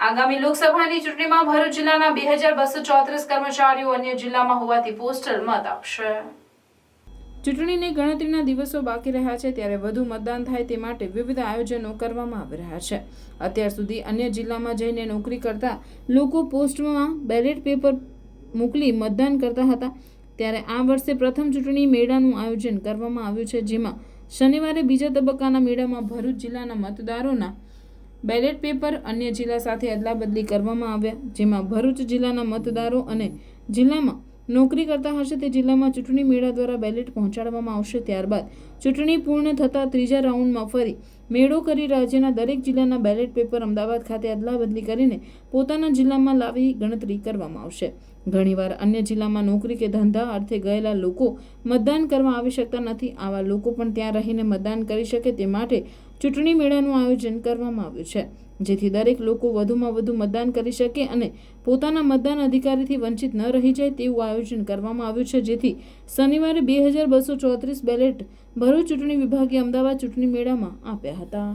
આગામી લોકસભાની ચૂંટણીમાં ભરૂચ જિલ્લાના 2234 કર્મચારીઓ અન્ય જિલ્લામાં હોવાથી પોસ્ટલ મત આપશે। ચૂંટણીને ગણતરીના દિવસો બાકી રહ્યા છે ત્યારે વધુ મતદાન થાય તે માટે વિવિધ આયોજનો કરવામાં આવી રહ્યા છે। અત્યાર સુધી અન્ય જિલ્લામાં જઈને નોકરી કરતા લોકો પોસ્ટમાં બેલેટ પેપર મોકલી મતદાન કરતા હતા, ત્યારે આ વર્ષે પ્રથમ ચૂંટણી મેળાનું આયોજન કરવામાં આવ્યું છે, જેમાં શનિવારે બીજા તબક્કાના મેળામાં ભરૂચ જિલ્લાના મતદારોના બેલેટ પેપર અન્ય જિલ્લા સાથે અદલાબદલી કરવામાં આવ્યા, જેમાં ભરૂચ જિલ્લાના મતદારો અને જિલ્લામાં નોકરી કરતા હશે તે જિલ્લામાં ચૂંટણી મેળા દ્વારા બેલેટ પહોંચાડવામાં આવશે। ત્યારબાદ ચૂંટણી પૂર્ણ થતાં ત્રીજા રાઉન્ડમાં ફરી મેળો કરી રાજ્યના દરેક જિલ્લાના બેલેટ પેપર અમદાવાદ ખાતે અદલાબદલી કરીને પોતાના જિલ્લામાં લાવી ગણતરી કરવામાં આવશે। ઘણીવાર અન્ય જિલ્લામાં નોકરી કે ધંધા અર્થે ગયેલા લોકો મતદાન કરવા આવી શકતા નથી, આવા લોકો પણ ત્યાં રહીને મતદાન કરી શકે તે માટે ચૂંટણી મેળાનું આયોજન કરવામાં આવ્યું છે, જેથી દરેક લોકો વધુમાં વધુ મતદાન કરી શકે અને પોતાના મતદાન અધિકારથી વંચિત ન રહી જાય તેવું આયોજન કરવામાં આવ્યું છે, જેથી શનિવારે 2234 બેલેટ ભરૂચ ચૂંટણી વિભાગે અમદાવાદ ચૂંટણી મેળામાં આપ્યા હતા।